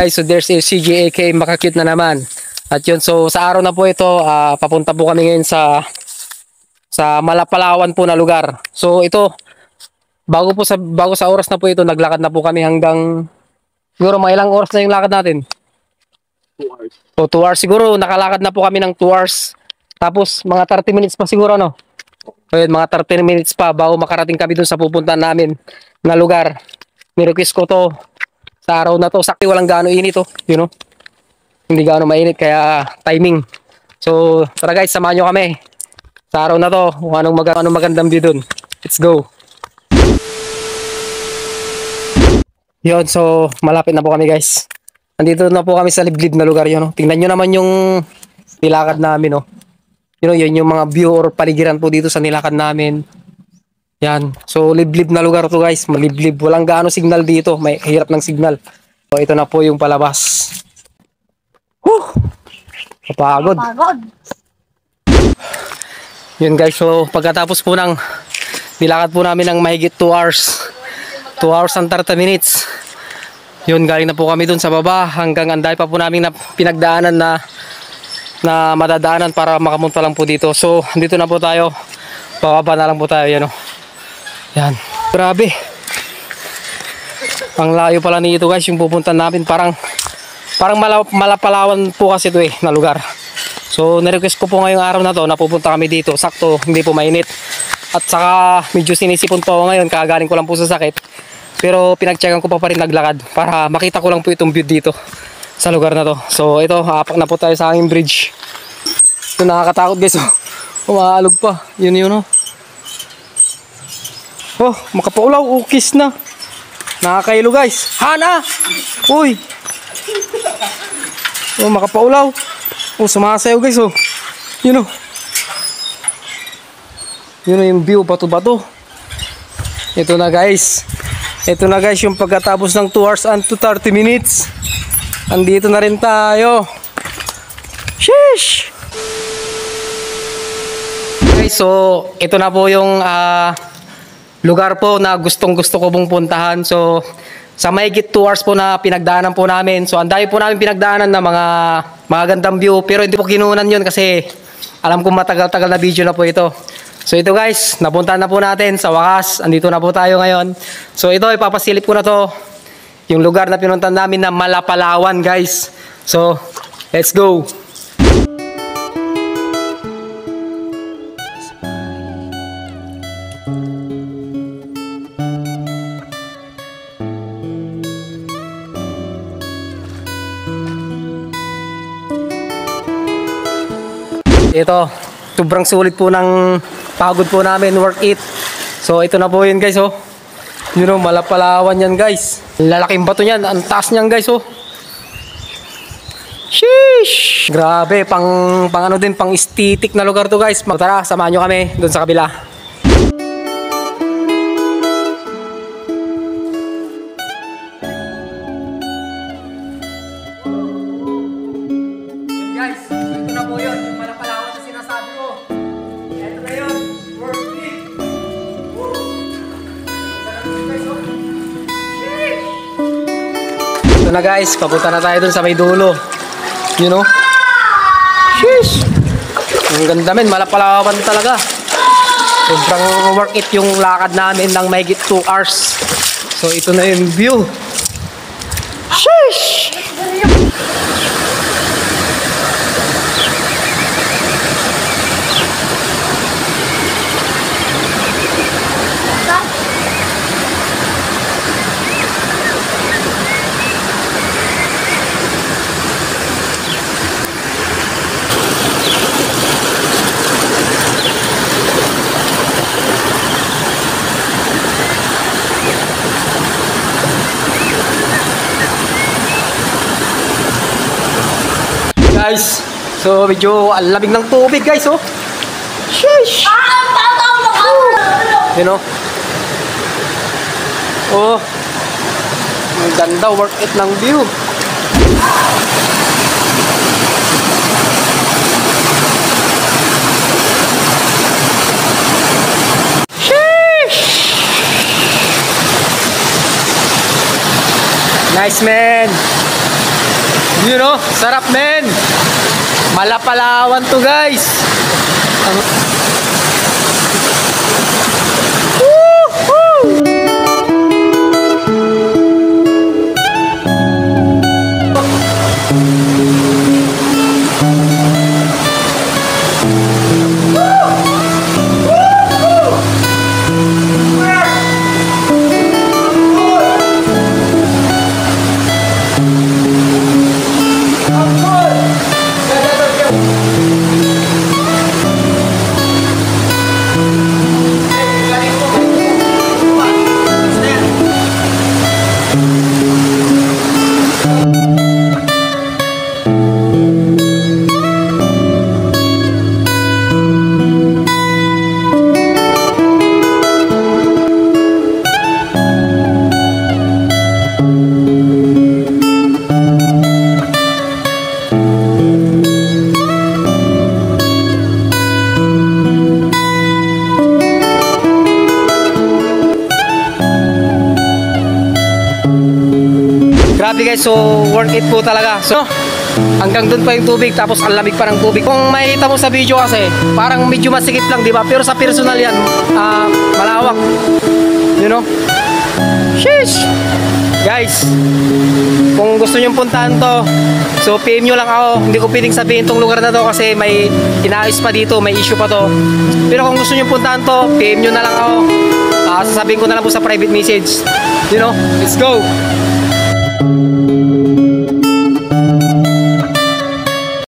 guys, so there's a CJ aka Makakute na naman. At yun, so sa araw na po ito, papunta po kami ngayon sa Malapalawan po na lugar. So ito, bago sa oras na po ito, naglakad na po kami hanggang siguro mga ilang oras na yung lakad natin. 2 hours. So 2 hours siguro, nakalakad na po kami ng 2 hours. Tapos mga 30 minutes pa siguro, no? So yun, mga 30 minutes pa bago makarating kami dun sa pupuntahan namin na lugar. Nirequest ko to sa araw na to. Sakti walang gaano init, oh. You know? Hindi gaano mainit, kaya timing. So tara guys, samahan nyo kami sa araw na to. Kung anong magandang view dun. Let's go. Yun, so malapit na po kami guys. Nandito na po kami sa liblib na lugar yun, no? Tingnan nyo naman yung nilakad namin, no? Yun yung mga view or paligiran po dito sa nilakad namin. Yan. So liblib na lugar to guys. Maliblib. Walang gaano signal dito. May hirap ng signal. So ito na po yung palabas. Kapagod. Yun guys. So pagkatapos po ng nilakad po namin ng mahigit 2 hours. 2 hours and 30 minutes. Yun, galing na po kami dun sa baba. Hanggang anday pa po namin na pinagdaanan na madadaanan para makamunta lang po dito. So dito na po tayo. Bababa na lang po tayo. Yan, oh. Yan. Grabe. Ang layo pala nito guys yung pupuntahan namin. Parang Malapalawan po kasi ito na lugar. So nirequest ko po ngayong araw na to na pupunta kami dito. Sakto, hindi po mainit. At saka medyo sinisipon po ako ngayon. Kagaling ko lang po sa sakit. Pero pinagcheckan ko pa rin naglakad para makita ko lang po itong view dito sa lugar na to. So ito, apak na po tayo sa aming bridge. Ito nakakatakot guys. Umaalog pa. Yun yun, oh. Oh, makapaulaw. Oh, kiss na. Nakakailo guys. Hana! Uy! Oh, makapaulaw. Oh, sumasayaw guys, oh. Yun, oh. Yun yung view, bato-bato. Ito na guys. Ito na guys yung pagkatapos ng 2 hours and 30 minutes. Andito na rin tayo. Sheesh! Okay, so ito na po yung lugar po na gustong-gusto ko pong puntahan. So sa mahigit 2 hours po na pinagdaanan po namin. So ang dami po namin pinagdaanan na mga magandang view. Pero hindi po kinunan yun kasi alam kong matagal-tagal na video na po ito. So ito guys, napuntahan na po natin sa wakas. Andito na po tayo ngayon. So ito, ipapasilip ko na to. Yung lugar na pinuntahan namin na Malapalawan guys. So, let's go. Ito, sobrang sulit po ng pagod po namin, worth it. So ito na po yun guys, oh. You know, Malapalawan yan guys. Lalaking bato niyan, ang taas niyan guys, oh. Sheesh! Grabe, pang ano din, pang aesthetic na lugar to guys. Tara, samahan nyo kami dun sa kabila. Guys, ito na po yun, yung Malapalawan na sinasabi ko. Ito na yun, worth it. Ito na guys, papunta na tayo dun sa may dulo. You know? Sheesh! Ang ganda men, Malapalawan talaga. Sobrang worth it yung lakad namin ng mahigit 2 hours. So ito na yung view. Sheesh! Guys, so medyo ang lamig ng tubig guys, oh. Sheesh! You know? Oh, ang ganda, worth it ng view. Sheesh! Nice man! You know, sarap men. Malapalawan to guys. Grabe guys, so worth it po talaga. So hanggang dun pa yung tubig, tapos ang lamig pa ng tubig. Kung makita mo sa video kasi, parang medyo masikip lang, di ba? Pero sa personal yan, malawak. You know? Sheesh! Guys, kung gusto nyo puntahan to, so PM nyo lang ako. Hindi ko pwedeng sabihin tong lugar na to kasi may inaayos pa dito, may issue pa to. Pero kung gusto nyo puntahan to, PM nyo na lang ako. Sasabihin ko na lang po sa private message. You know? Let's go!